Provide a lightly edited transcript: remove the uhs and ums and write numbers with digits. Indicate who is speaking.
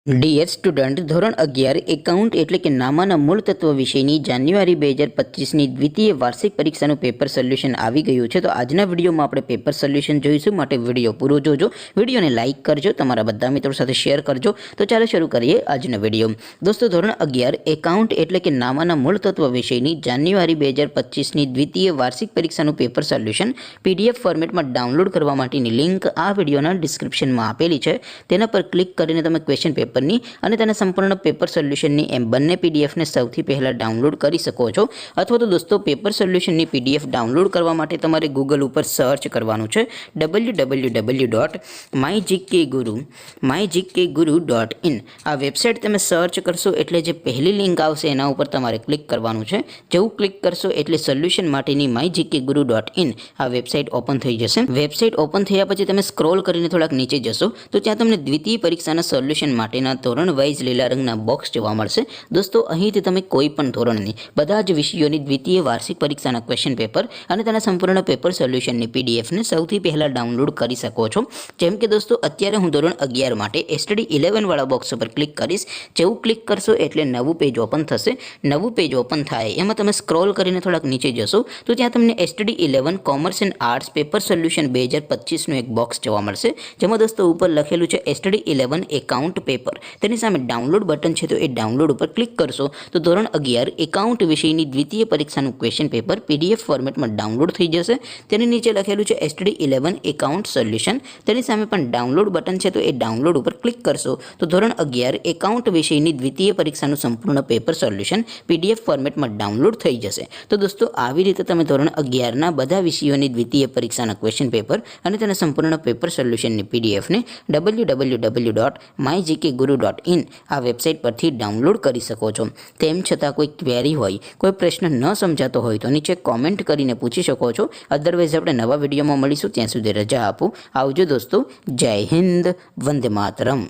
Speaker 1: Dear student, ધોરણ 11 account એટલે કે નામાના મૂળ તત્વ વિષયની જાન્યુઆરી 2025ની દ્વિતીય વાર્ષિક પરીક્ષાનું પેપર સોલ્યુશન આવી ગયું છે. તો આજના વિડીયોમાં આપણે પેપર સોલ્યુશન જોઈશું, માટે વિડીયો પૂરો જોજો. વિડીયોને લાઇક કરજો, તમારા બધા મિત્રો સાથે શેર કરજો. તો ચાલો શરૂ કરીએ આજનો વિડીયો. દોસ્તો, ધોરણ 11 એકાઉન્ટ એટલે કે નામાના મૂળ તત્વ વિષયની જાન્યુઆરી 2025ની દ્વિતીય વાર્ષિક પરીક્ષાનું પેપર સોલ્યુશન PDF ફોર્મેટમાં ડાઉનલોડ કરવા માટેની લિંક આ વિડીયોના ડિસ્ક્રિપ્શનમાં આપેલી છે. તેના પર ક્લિક કરીને તમે ક્વેશ્ચન પેપરની અને તેના સંપૂર્ણ પેપર સોલ્યુશનની એમ બંને પીડીએફને સૌથી પહેલાં ડાઉનલોડ કરી શકો છો. અથવા તો દોસ્તો, પેપર સોલ્યુશનની PDF ડાઉનલોડ કરવા માટે તમારે ગૂગલ ઉપર સર્ચ કરવાનું છે www.mygkguru.in. આ વેબસાઇટ તમે સર્ચ કરશો એટલે જે પહેલી લિંક આવશે એના ઉપર તમારે ક્લિક કરવાનું છે. જેવું ક્લિક કરશો એટલે સોલ્યુશન માટેની mygkguru.in આ વેબસાઇટ ઓપન થઈ જશે. વેબસાઇટ ઓપન થયા પછી તમે સ્ક્રોલ કરીને થોડાક નીચે જશો તો ત્યાં તમને દ્વિતીય પરીક્ષાના સોલ્યુશન માટેના ધોરણ વાઇઝ લીલા રંગના બોક્સ જોવા મળશે. દોસ્તો, અહીંથી તમે કોઈ પણ ધોરણની બધા જ વિષયોની દ્વિતીય વાર્ષિક પરીક્ષાના ક્વેશ્ચન પેપર અને તેના સંપૂર્ણ પેપર સોલ્યુશનની PDFને સૌથી પહેલાં ડાઉનલોડ કરી શકો છો. જેમ કે દોસ્તો, અત્યારે હું ધોરણ 11 માટે STD 11 વાળા બોક્સ ઉપર ક્લિક કરીશ. જેવું ક્લિક કરશો એટલે નવું પેજ ઓપન થશે. નવું પેજ ઓપન થાય એમાં તમે સ્ક્રોલ કરીને થોડાક નીચે જશો તો ત્યાં તમને STD 11 commerce and arts paper solution 2025નું એક બોક્સ જોવા મળશે. જેમાં દોસ્તો ઉપર લખેલું છે STD 11 એકાઉન્ટ પેપર. તેની સામે ડાઉનલોડ બટન છે, તો એ ડાઉનલોડ ઉપર ક્લિક કરશો તો ધોરણ 11 એકાઉન્ટ વિષયની દ્વિતીય પરીક્ષાનું ક્વેશ્ચન પેપર PDF ફોર્મેટમાં ડાઉનલોડ થઈ જશે. તેની નીચે લખેલું છે STD 11 એકાઉન્ટ સોલ્યુશન. તેની સામે પણ ડાઉનલોડ બટન છે, તો એ ડાઉનલોડ ઉપર ક્લિક કરશો તો ધોરણ 11 એકાઉન્ટ વિષયની દ્વિતીય પરીક્ષાનું સંપૂર્ણ પેપર સોલ્યુશન PDF ફોર્મેટમાં ડાઉનલોડ થઈ જશે. તો દોસ્તો, આવી રીતે તમે ધોરણ 11ના બધા વિષયોની દ્વિતીય પરીક્ષાના ક્વેશ્ચન પેપર અને તેના સંપૂર્ણ પેપર સોલ્યુશનની PDFને www.mygkguru.in આ વેબસાઇટ પરથી ડાઉનલોડ કરી શકો છો. તેમ છતાં કોઈ ક્વેરી હોય, કોઈ પ્રશ્ન ન સમજાતો હોય તો નીચે કોમેન્ટ કરીને પૂછી શકો છો. અધરવાઇઝ આપણે નવા વિડીયોમાં મળીશું. ત્યાં સુધી રજા આપો. આવજો દોસ્તો. જય હિન્દ. વંદે માતરમ.